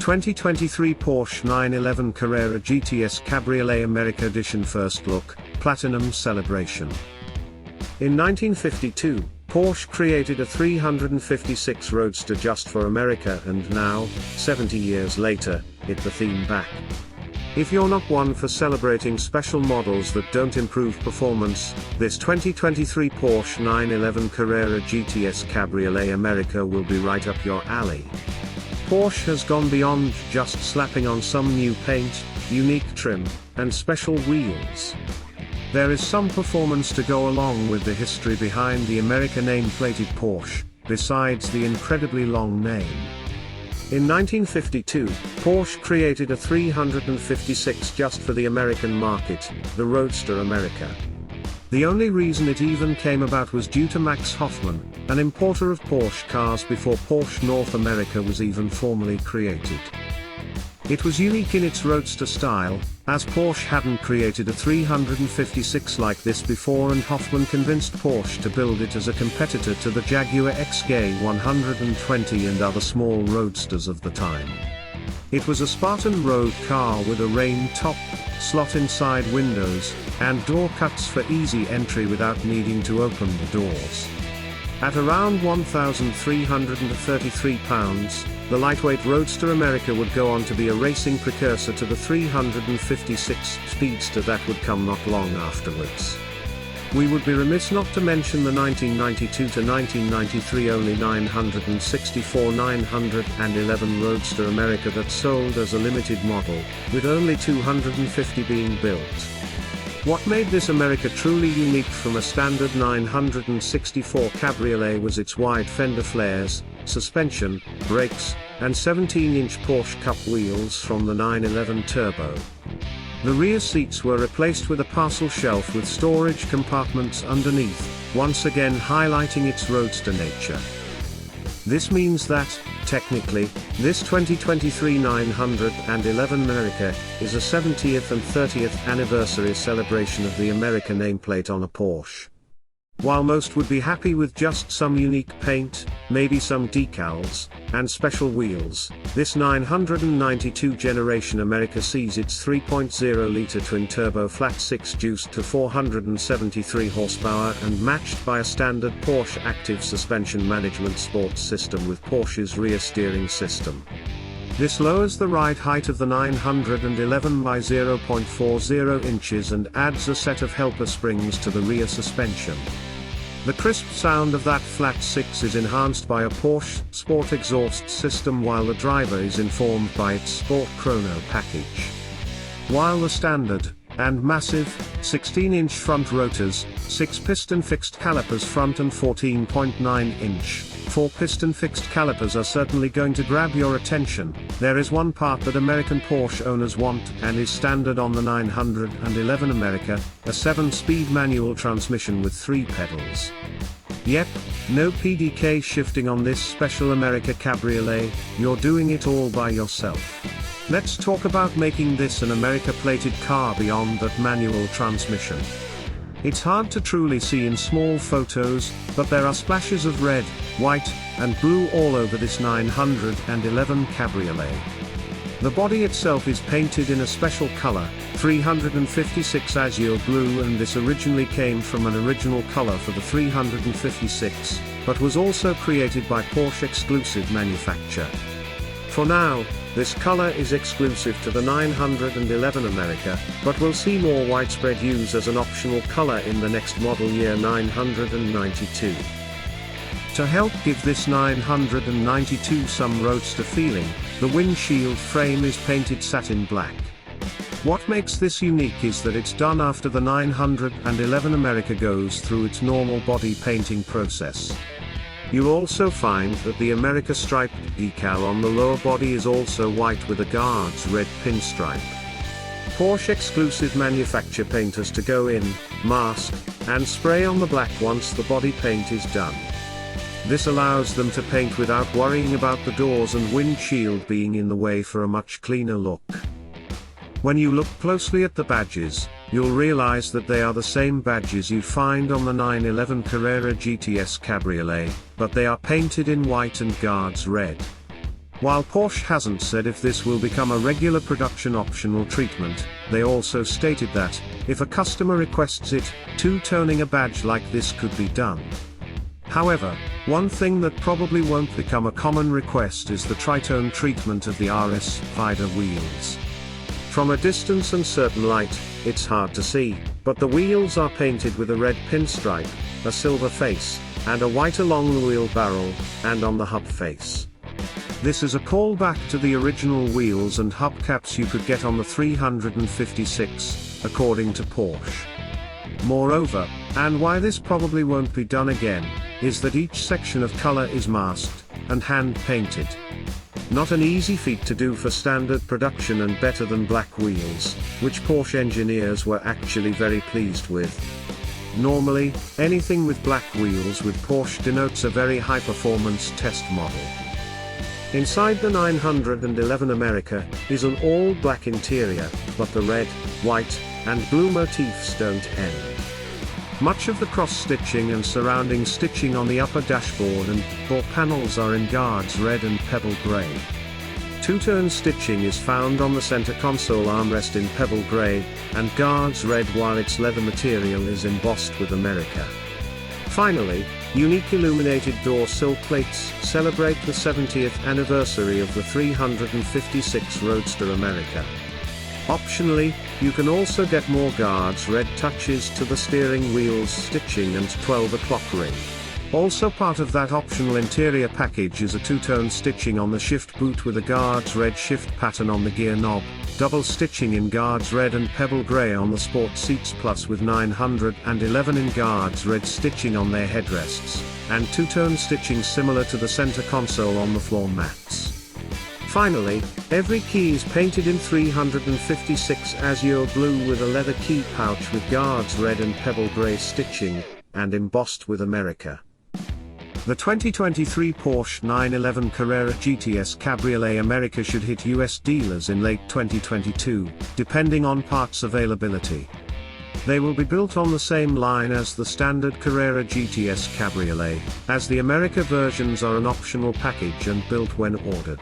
2023 Porsche 911 Carrera GTS Cabriolet America Edition First Look, Platinum Celebration. In 1952, Porsche created a 356 Roadster just for America, and now, 70 years later, it the theme back. If you're not one for celebrating special models that don't improve performance, this 2023 Porsche 911 Carrera GTS Cabriolet America will be right up your alley. Porsche has gone beyond just slapping on some new paint, unique trim, and special wheels. There is some performance to go along with the history behind the America name-plated Porsche, besides the incredibly long name. In 1952, Porsche created a 356 just for the American market, the Roadster America. The only reason it even came about was due to Max Hoffman, an importer of Porsche cars before Porsche North America was even formally created. It was unique in its roadster style, as Porsche hadn't created a 356 like this before, and Hoffman convinced Porsche to build it as a competitor to the Jaguar XJ 120 and other small roadsters of the time. It was a Spartan road car with a rain top, slot inside windows, and door cuts for easy entry without needing to open the doors. At around 1,333 pounds, the lightweight Roadster America would go on to be a racing precursor to the 356 Speedster that would come not long afterwards. We would be remiss not to mention the 1992 to 1993 only 964 911 Roadster America that sold as a limited model, with only 250 being built. What made this America truly unique from a standard 964 Cabriolet was its wide fender flares, suspension, brakes, and 17-inch Porsche Cup wheels from the 911 Turbo. The rear seats were replaced with a parcel shelf with storage compartments underneath, once again highlighting its roadster nature. This means that, technically, this 2023 911 America is a 70th and 30th anniversary celebration of the America nameplate on a Porsche. While most would be happy with just some unique paint, maybe some decals, and special wheels, this 992 generation America sees its 3.0-litre twin-turbo flat-six juiced to 473 horsepower and matched by a standard Porsche active suspension management sports system with Porsche's rear steering system. This lowers the ride height of the 911 by 0.40 inches and adds a set of helper springs to the rear suspension. The crisp sound of that flat six is enhanced by a Porsche Sport exhaust system, while the driver is informed by its Sport Chrono package. While the standard and massive 16-inch front rotors, 6-piston fixed calipers front and 14.9-inch 4-piston fixed calipers are certainly going to grab your attention, there is one part that American Porsche owners want and is standard on the 911 America, a 7-speed manual transmission with 3 pedals. Yep, no PDK shifting on this special America Cabriolet, you're doing it all by yourself. Let's talk about making this an America-plated car beyond that manual transmission. It's hard to truly see in small photos, but there are splashes of red, white, and blue all over this 911 Cabriolet. The body itself is painted in a special color, 356 azure blue, and this originally came from an original color for the 356, but was also created by Porsche exclusive manufacture. For now, this color is exclusive to the 911 America, but we'll see more widespread use as an optional color in the next model year 992. To help give this 992 some roadster feeling, the windshield frame is painted satin black. What makes this unique is that it's done after the 911 America goes through its normal body painting process. You'll also find that the America striped decal on the lower body is also white with a guard's red pinstripe. Porsche exclusive manufacture painters to go in, mask, and spray on the black once the body paint is done. This allows them to paint without worrying about the doors and windshield being in the way for a much cleaner look. When you look closely at the badges, you'll realize that they are the same badges you'd find on the 911 Carrera GTS Cabriolet, but they are painted in white and guards red. While Porsche hasn't said if this will become a regular production optional treatment, they also stated that, if a customer requests it, two-toning a badge like this could be done. However, one thing that probably won't become a common request is the tritone treatment of the RS Spider wheels. From a distance and certain light, it's hard to see, but the wheels are painted with a red pinstripe, a silver face, and a white along the wheel barrel, and on the hub face. This is a callback to the original wheels and hubcaps you could get on the 356, according to Porsche. Moreover, and why this probably won't be done again, is that each section of color is masked, and hand-painted. Not an easy feat to do for standard production and better than black wheels, which Porsche engineers were actually very pleased with. Normally, anything with black wheels with Porsche denotes a very high-performance test model. Inside the 911 America is an all-black interior, but the red, white, and blue motifs don't end. Much of the cross-stitching and surrounding stitching on the upper dashboard and door panels are in guards red and pebble gray. Two-tone stitching is found on the center console armrest in pebble gray, and guards red, while its leather material is embossed with America. Finally, unique illuminated door sill plates celebrate the 70th anniversary of the 356 Roadster America. Optionally, you can also get more guards red touches to the steering wheel's stitching and 12 o'clock ring. Also part of that optional interior package is a two-tone stitching on the shift boot with a guards red shift pattern on the gear knob, double stitching in guards red and pebble gray on the sport seats, plus with 911 in guards red stitching on their headrests, and two-tone stitching similar to the center console on the floor mats. Finally, every key is painted in 356 azure blue with a leather key pouch with guards red and pebble gray stitching, and embossed with America. The 2023 Porsche 911 Carrera GTS Cabriolet America should hit US dealers in late 2022, depending on parts availability. They will be built on the same line as the standard Carrera GTS Cabriolet, as the America versions are an optional package and built when ordered.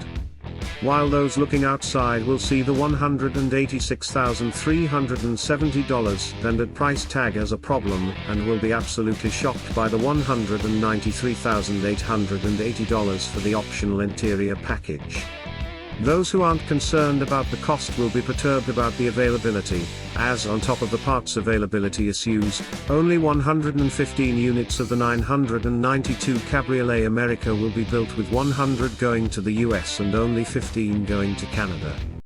While those looking outside will see the $186,370 standard price tag as a problem and will be absolutely shocked by the $193,880 for the optional interior package. Those who aren't concerned about the cost will be perturbed about the availability, as on top of the parts availability issues, only 115 units of the 992 Cabriolet America will be built, with 100 going to the US and only 15 going to Canada.